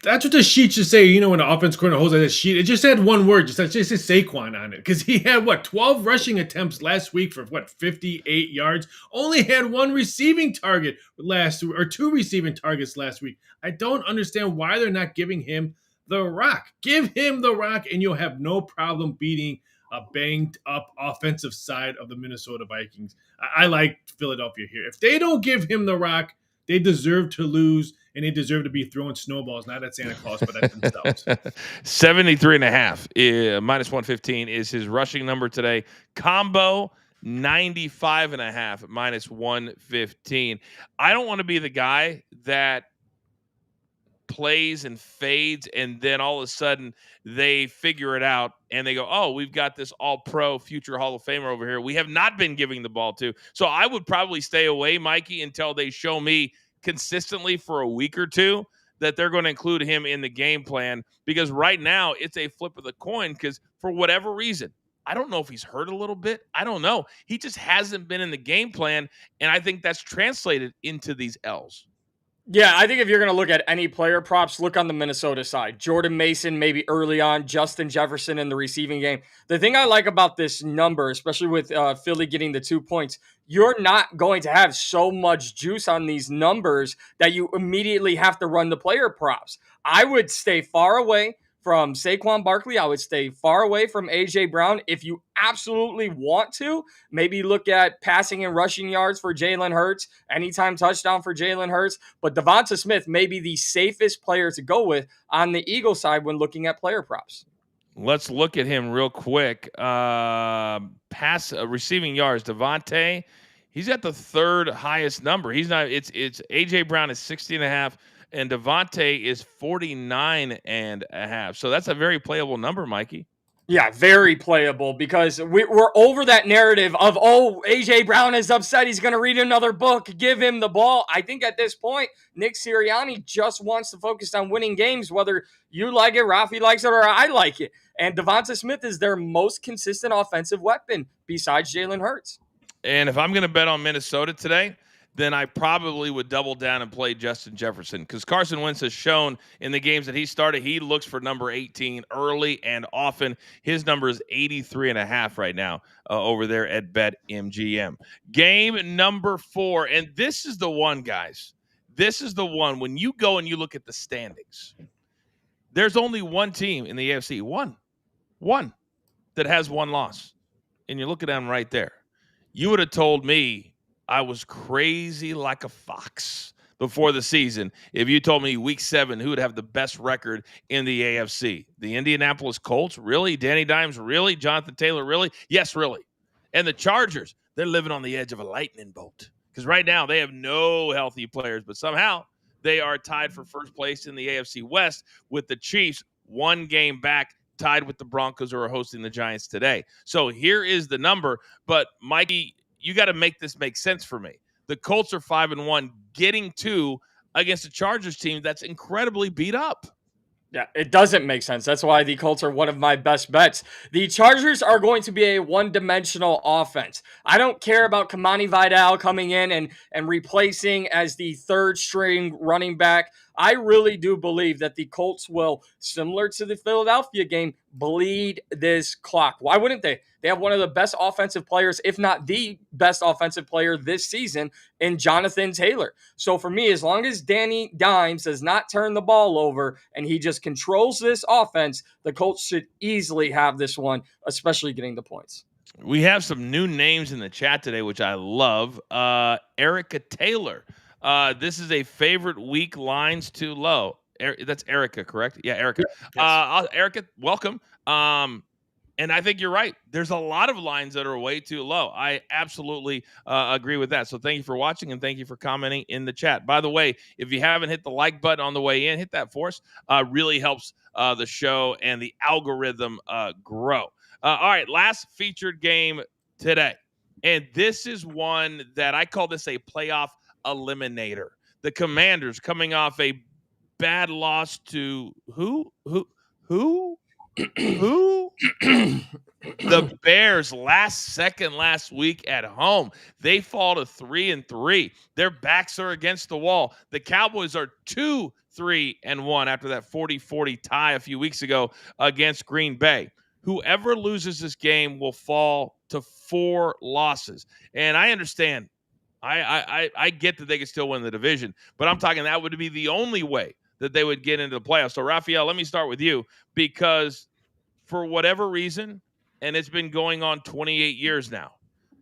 S3: That's what the sheet should say. When the offense coordinator holds out that sheet, it just had one word. Just said Saquon on it, because he had 12 rushing attempts last week for 58 yards. Only had 1 receiving target or 2 receiving targets last week. I don't understand why they're not giving him the rock. Give him the rock, and you'll have no problem beating a banged up offensive side of the Minnesota Vikings. I like Philadelphia here. If they don't give him the rock, they deserve to lose. And they deserve to be throwing snowballs, not at Santa Claus, but at themselves.
S1: 73.5, minus 115 is his rushing number today. Combo, 95.5, minus 115. I don't want to be the guy that plays and fades, and then all of a sudden they figure it out and they go, we've got this all-pro future Hall of Famer over here we have not been giving the ball to. So I would probably stay away, Mikey, until they show me consistently for a week or 2 that they're going to include him in the game plan, because right now it's a flip of the coin, because for whatever reason, I don't know if he's hurt a little bit. I don't know. He just hasn't been in the game plan, and I think that's translated into these L's.
S2: Yeah, I think if you're going to look at any player props, look on the Minnesota side. Jordan Mason, maybe early on, Justin Jefferson in the receiving game. The thing I like about this number, especially with Philly getting the 2 points, you're not going to have so much juice on these numbers that you immediately have to run the player props. I would stay far away from Saquon Barkley. I would stay far away from A.J. Brown. If you absolutely want to, maybe look at passing and rushing yards for Jalen Hurts, anytime touchdown for Jalen Hurts. But Devonta Smith may be the safest player to go with on the Eagle side when looking at player props.
S1: Let's look at him real quick. Receiving yards, Devontae, he's got the third highest number. He's not. It's A.J. Brown is 60.5. And Devontae is 49.5. So that's a very playable number, Mikey.
S2: Yeah, very playable, because we're over that narrative of, oh, A.J. Brown is upset, he's going to read another book, give him the ball. I think at this point, Nick Sirianni just wants to focus on winning games, whether you like it, Rafi likes it, or I like it. And Devonta Smith is their most consistent offensive weapon besides Jalen Hurts.
S1: And if I'm going to bet on Minnesota today, then I probably would double down and play Justin Jefferson, because Carson Wentz has shown in the games that he started, he looks for number 18 early and often. His number is 83.5 right now over there at BetMGM. Game number 4, and this is the one, guys. This is the one. When you go and you look at the standings, there's only one team in the AFC, one that has one loss, and you're looking at them right there. You would have told me I was crazy like a fox before the season if you told me week 7 who would have the best record in the AFC. The Indianapolis Colts? Really? Danny Dimes? Really? Jonathan Taylor? Really? Yes, really. And the Chargers, they're living on the edge of a lightning bolt, because right now they have no healthy players, but somehow they are tied for first place in the AFC West with the Chiefs 1 game back, tied with the Broncos, who are hosting the Giants today. So here is the number. But Mikey, you got to make this make sense for me. The Colts are 5-1, getting 2 against a Chargers team that's incredibly beat up.
S2: Yeah, it doesn't make sense. That's why the Colts are one of my best bets. The Chargers are going to be a one-dimensional offense. I don't care about Kamani Vidal coming in and replacing as the third-string running back. I really do believe that the Colts will, similar to the Philadelphia game, bleed this clock. Why wouldn't they? They have one of the best offensive players, if not the best offensive player this season, in Jonathan Taylor. So for me, as long as Danny Dimes does not turn the ball over and he just controls this offense, the Colts should easily have this one, especially getting the points.
S1: We have some new names in the chat today, which I love. Erica Taylor. This is a favorite week lines too low. That's Erica, correct? Yeah, Erica. Yes. Erica, welcome. And I think you're right. There's a lot of lines that are way too low. I absolutely agree with that. So thank you for watching, and thank you for commenting in the chat. By the way, if you haven't hit the like button on the way in, hit that for us. Really helps the show and the algorithm grow. All right, last featured game today. And this is one that I call this a playoff eliminator. The Commanders coming off a bad loss to who? The Bears last week at home. They fall to 3-3. Their backs are against the wall. The Cowboys are 2-3-1 after that 40-40 tie a few weeks ago against Green Bay. Whoever loses this game will fall to 4 losses. And I understand. I get that they can still win the division, but I'm talking that would be the only way that they would get into the playoffs. So, Raphael, let me start with you, because for whatever reason, and it's been going on 28 years now,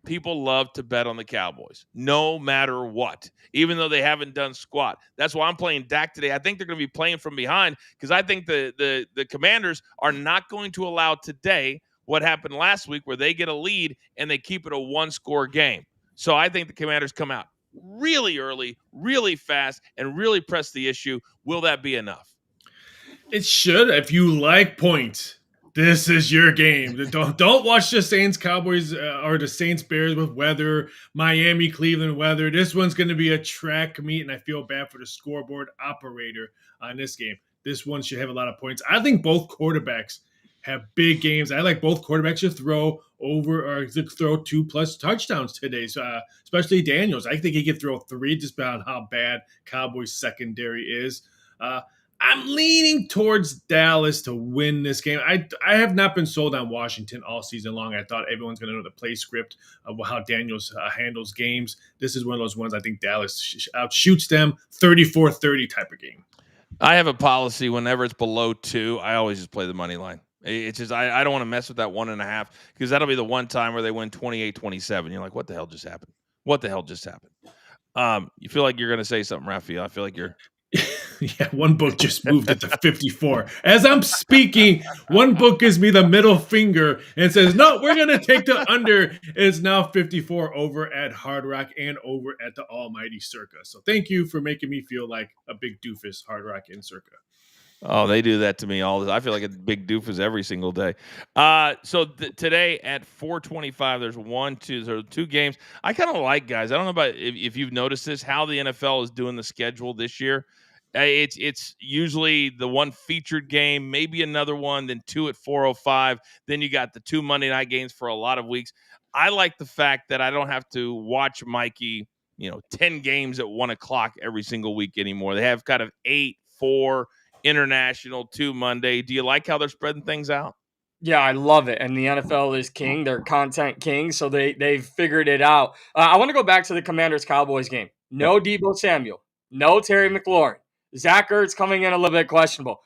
S1: people love to bet on the Cowboys, no matter what, even though they haven't done squat. That's why I'm playing Dak today. I think they're going to be playing from behind, because I think the Commanders are not going to allow today what happened last week, where they get a lead and they keep it a 1-score game. So I think the Commanders come out really early, really fast, and really press the issue. Will that be enough?
S3: It should. If you like points, This is your game. Don't watch the Saints Cowboys or the Saints Bears with weather, Miami Cleveland weather. This one's going to be a track meet, and I feel bad for the scoreboard operator on this game. This one should have a lot of points. I think both quarterbacks have big games. I like both quarterbacks to throw over or to throw 2+ touchdowns today. So especially Daniels, I think he could throw 3 just about how bad Cowboys secondary is. I'm leaning towards Dallas to win this game. I have not been sold on Washington all season long. I thought everyone's going to know the play script of how Daniels handles games. This is one of those ones I think Dallas outshoots them 34-30 type of game.
S1: I have a policy whenever it's below 2, I always just play the money line. It's just I don't want to mess with that 1.5 because that'll be the one time where they win 28-27. You're like, what the hell just happened? What the hell just happened? You feel like you're going to say something, Raphael. I feel like you're.
S3: Yeah, one book just moved it to 54. As I'm speaking, one book gives me the middle finger and says, no, we're going to take the under. It's now 54 over at Hard Rock and over at the almighty Circa. So thank you for making me feel like a big doofus, Hard Rock and Circa.
S1: Oh, they do that to me all the time. I feel like a big doofus every single day. So today at 4:25, there's 2 games. I kind of like, guys. I don't know about if you've noticed this, how the NFL is doing the schedule this year. It's usually the one featured game, maybe another one, then 2 at 4:05. Then you got the 2 Monday night games for a lot of weeks. I like the fact that I don't have to watch Mikey, 10 games at 1 o'clock every single week anymore. They have kind of 8, 4 international, 2 Monday. Do you like how they're spreading things out?
S2: Yeah, I love it. And the NFL is king. They're content king. So they've figured it out. I want to go back to the Commanders-Cowboys game. No Deebo Samuel. No Terry McLaurin. Zach Ertz coming in a little bit questionable.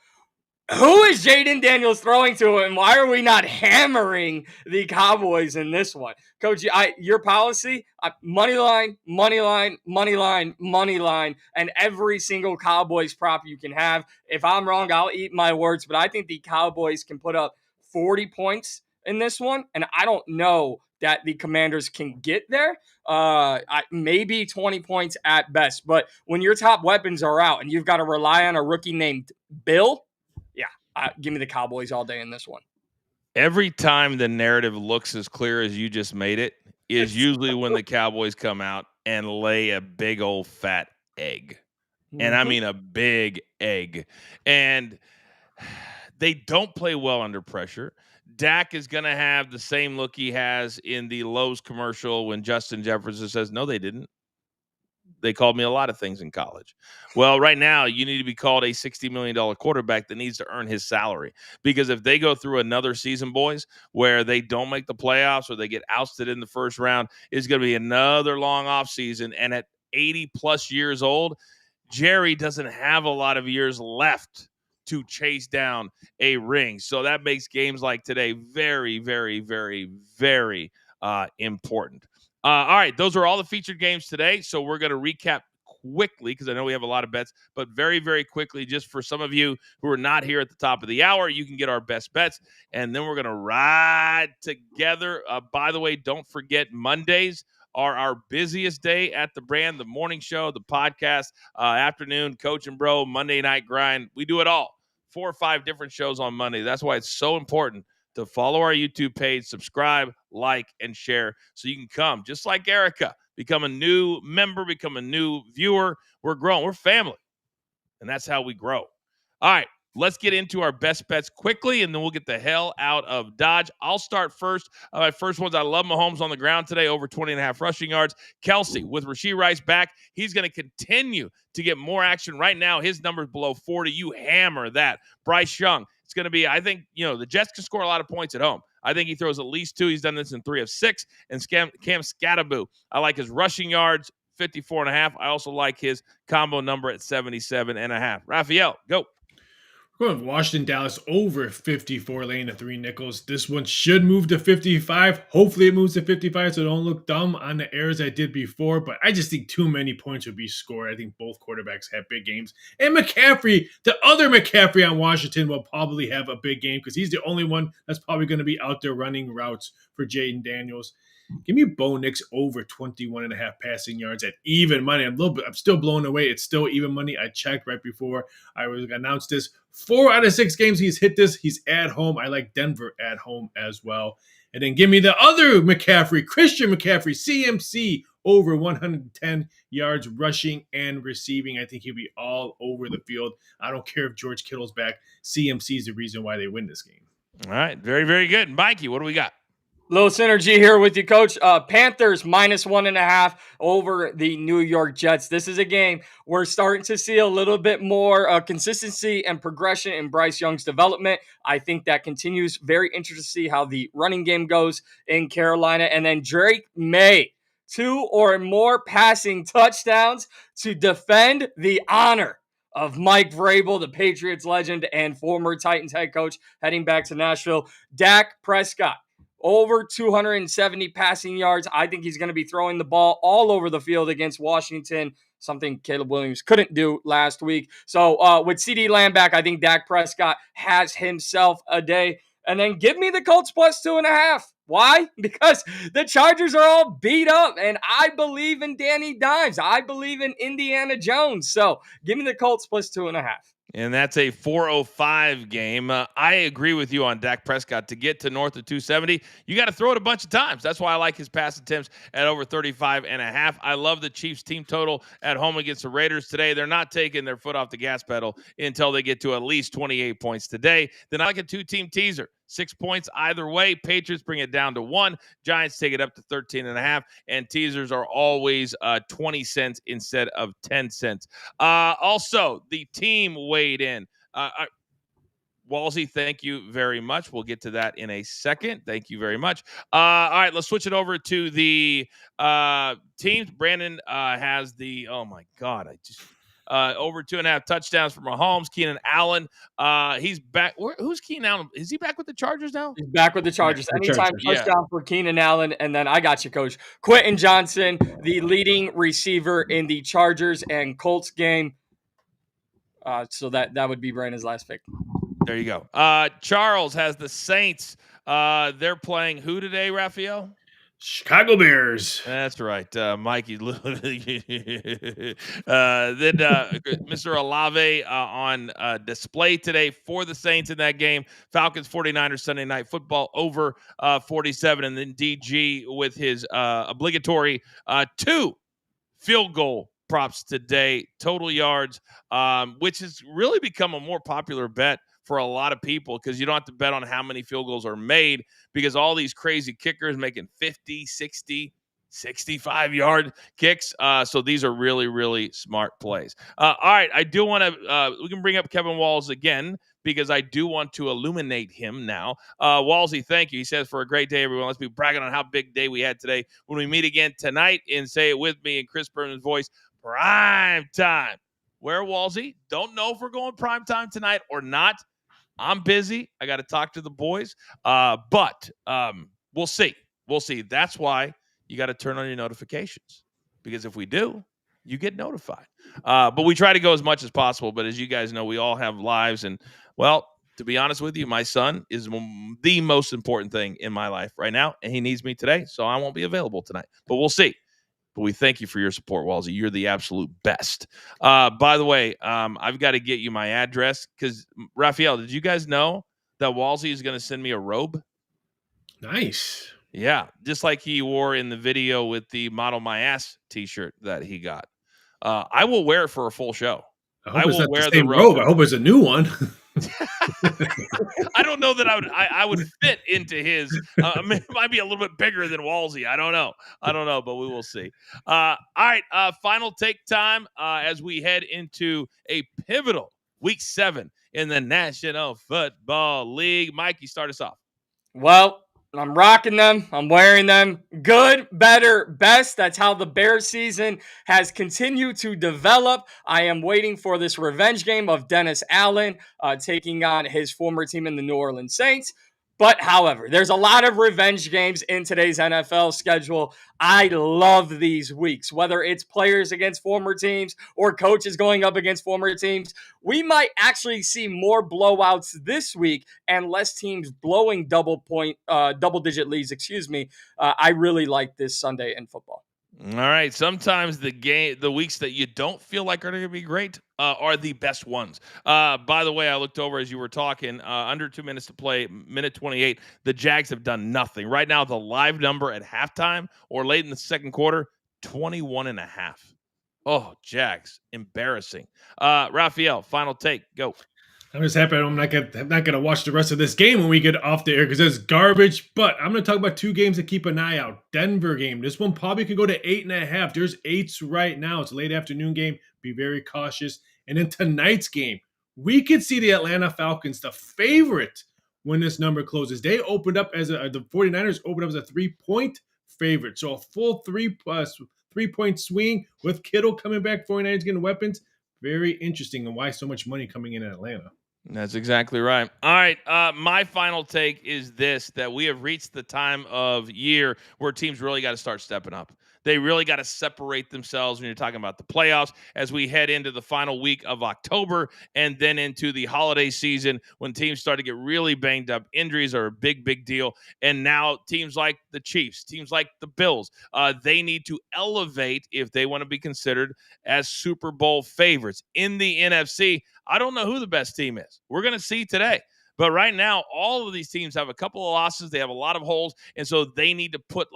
S2: Who is Jaden Daniels throwing to, and why are we not hammering the Cowboys in this one? Coach, your policy, money line, money line, money line, money line, and every single Cowboys prop you can have. If I'm wrong, I'll eat my words, but I think the Cowboys can put up 40 points in this one, and I don't know that the Commanders can get there. Maybe 20 points at best, but when your top weapons are out and you've got to rely on a rookie named Bill, give me the Cowboys all day in this one.
S1: Every time the narrative looks as clear as you just made it is usually when the Cowboys come out and lay a big old fat egg. And I mean a big egg. And they don't play well under pressure. Dak is going to have the same look he has in the Lowe's commercial when Justin Jefferson says, no, they didn't. They called me a lot of things in college. Well, right now, you need to be called a $60 million quarterback that needs to earn his salary. Because if they go through another season, boys, where they don't make the playoffs or they get ousted in the first round, it's going to be another long offseason. And at 80-plus years old, Jerry doesn't have a lot of years left to chase down a ring. So that makes games like today very, very, very, very important. All right, those are all the featured games today. So we're going to recap quickly because I know we have a lot of bets, but very, very quickly, just for some of you who are not here at the top of the hour, you can get our best bets, and then we're going to ride together. By the way, don't forget Mondays are our busiest day at the brand, the morning show, the podcast, afternoon, Coach and Bro, Monday Night Grind. We do it all. 4 or 5 different shows on Monday. That's why it's so important to follow our YouTube page, subscribe, like, and share so you can come, just like Erica, become a new member, become a new viewer. We're growing. We're family, and that's how we grow. All right, let's get into our best bets quickly, and then we'll get the hell out of Dodge. I'll start first. My first ones, I love Mahomes on the ground today, over 20.5 rushing yards. Kelsey, with Rashee Rice back, he's going to continue to get more action. Right now, his number's below 40. You hammer that. Bryce Young, it's going to be, I think, the Jets can score a lot of points at home. I think he throws at least 2. He's done this in 3 of 6. And Cam Scatteraboo, I like his rushing yards, 54.5. I also like his combo number at 77.5. Raphael, go.
S3: We're going with Washington, Dallas over 54, laying the 3 nickels. This one should move to 55. Hopefully it moves to 55 so don't look dumb on the errors I did before. But I just think too many points would be scored. I think both quarterbacks have big games. And McCaffrey, the other McCaffrey on Washington, will probably have a big game because he's the only one that's probably going to be out there running routes for Jaden Daniels. Give me Bo Nix over 21.5 passing yards at even money. I'm still blown away. It's still even money. I checked right before I was announced this. 4 out of 6 games he's hit this. He's at home. I like Denver at home as well. And then give me the other McCaffrey, Christian McCaffrey, CMC, over 110 yards rushing and receiving. I think he'll be all over the field. I don't care if George Kittle's back. CMC is the reason why they win this game.
S1: All right. Very, very good. Mikey, what do we got?
S2: Low synergy here with you, Coach. Panthers -1.5 over the New York Jets. This is a game we're starting to see a little bit more consistency and progression in Bryce Young's development. I think that continues. Very interested to see how the running game goes in Carolina. And then Drake May, 2 or more passing touchdowns to defend the honor of Mike Vrabel, the Patriots legend and former Titans head coach, heading back to Nashville. Dak Prescott, over 270 passing yards. I think he's going to be throwing the ball all over the field against Washington, something Caleb Williams couldn't do last week. So with CD Lamb back, I think Dak Prescott has himself a day. And then give me the Colts +2.5. Why? Because the Chargers are all beat up, and I believe in Danny Dimes. I believe in Indiana Jones. So give me the Colts +2.5.
S1: And that's a 4:05 game. I agree with you on Dak Prescott. To get to north of 270, you got to throw it a bunch of times. That's why I like his pass attempts at over 35.5. I love the Chiefs team total at home against the Raiders today. They're not taking their foot off the gas pedal until they get to at least 28 points today. Then I like a 2-team teaser. 6 points either way. Patriots bring it down to 1. Giants take it up to 13.5. And teasers are always 20 cents instead of 10 cents. Also, the team weighed in. Walsey, thank you very much. We'll get to that in a second. Thank you very much. All right, let's switch it over to the teams. Brandon has the, oh my God, over 2.5 touchdowns for Mahomes. Keenan Allen, he's back. Who's Keenan Allen? Is he back with the Chargers now?
S2: He's back with the Chargers. Anytime touchdown for Keenan Allen. And then I got you, Coach. Quentin Johnson, the leading receiver in the Chargers and Colts game. So that would be Brandon's last pick.
S1: There you go. Charles has the Saints. They're playing who today, Raphael?
S3: Chicago Bears.
S1: That's right. Mikey. Then Mr. Olave on display today for the Saints in that game. Falcons 49ers Sunday Night Football over 47. And then DG with his obligatory 2 field goal props today. Total yards, which has really become a more popular bet for a lot of people because you don't have to bet on how many field goals are made because all these crazy kickers making 50, 60, 65-yard kicks. So these are really, really smart plays. All right, I do want to we can bring up Kevin Walls again because I do want to illuminate him now. Walsey, thank you. He says, for a great day, everyone. Let's be bragging on how big day we had today. When we meet again tonight, and say it with me in Chris Berman's voice, prime time. Where, Walsey? Don't know if we're going prime time tonight or not. I'm busy. I got to talk to the boys. But we'll see. We'll see. That's why you got to turn on your notifications. Because if we do, you get notified. But we try to go as much as possible. But as you guys know, we all have lives. And, well, to be honest with you, my son is the most important thing in my life right now. And he needs me today. So I won't be available tonight. But we'll see. But we thank you for your support, Walsey. You're the absolute best. By the way, I've got to get you my address because, Raphael, did you guys know that Walsey is going to send me a robe?
S3: Nice.
S1: Yeah, just like he wore in the video with the Model My Ass t-shirt that he got. I will wear it for a full show.
S3: I will wear the robe. I hope it's a new one.
S1: I don't know that I would fit into his. It might be a little bit bigger than Walsey. I don't know, but we will see. All right, final take time as we head into a pivotal week 7 in the National Football League. Mikey, start us off.
S2: Well, I'm rocking them. I'm wearing them. Good, better, best. That's how the Bears season has continued to develop. I am waiting for this revenge game of Dennis Allen taking on his former team in the New Orleans Saints. But however, there's a lot of revenge games in today's NFL schedule. I love these weeks, whether it's players against former teams or coaches going up against former teams. We might actually see more blowouts this week and less teams blowing double-digit leads. I really like this Sunday in football.
S1: All right. Sometimes the weeks that you don't feel like are going to be great are the best ones. By the way, I looked over as you were talking. Under 2 minutes to play, minute 28. The Jags have done nothing right now. The live number at halftime or late in the second quarter, 21.5. Oh, Jags, embarrassing. Raphael, final take. Go.
S3: I'm just happy I'm not gonna watch the rest of this game when we get off the air because it's garbage. But I'm gonna talk about two games to keep an eye out. Denver game. This one probably could go to 8.5. There's 8s right now. It's a late afternoon game. Be very cautious. And then tonight's game, we could see the Atlanta Falcons, the favorite, when this number closes. They opened up as the 49ers opened up as a 3-point favorite. So a full 3-point swing with Kittle coming back, 49ers getting weapons. Very interesting, and why so much money coming in Atlanta.
S1: That's exactly right. All right. My final take is this, that we have reached the time of year where teams really got to start stepping up. They really got to separate themselves when you're talking about the playoffs as we head into the final week of October and then into the holiday season when teams start to get really banged up. Injuries are a big, big deal. And now teams like the Chiefs, teams like the Bills, they need to elevate if they want to be considered as Super Bowl favorites. In the NFC, I don't know who the best team is. We're going to see today. But right now, all of these teams have a couple of losses. They have a lot of holes. And so they need to put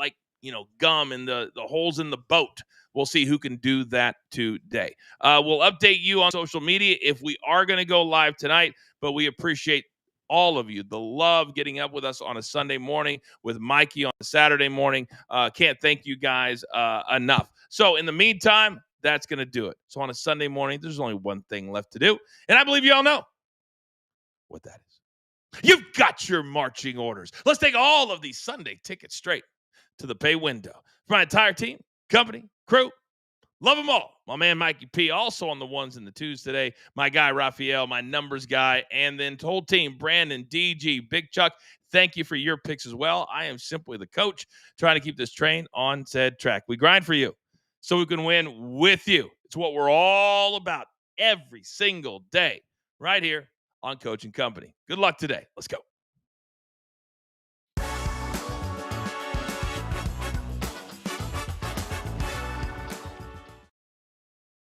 S1: gum in the holes in the boat. We'll see who can do that today. We'll update you on social media if we are going to go live tonight. But we appreciate all of you, the love getting up with us on a Sunday morning, with Mikey on a Saturday morning. Can't thank you guys enough. So in the meantime, that's going to do it. So on a Sunday morning, there's only one thing left to do. And I believe you all know what that is. You've got your marching orders. Let's take all of these Sunday tickets straight to the pay window. For my entire team, company, crew, love them all. My man Mikey P, also on the ones and the twos today. My guy Raphael, my numbers guy, and then whole team, Brandon, DG, Big Chuck. Thank you for your picks as well. I am simply the coach trying to keep this train on said track. We grind for you so we can win with you. It's what we're all about every single day right here on Coach and Company. Good luck today. Let's go.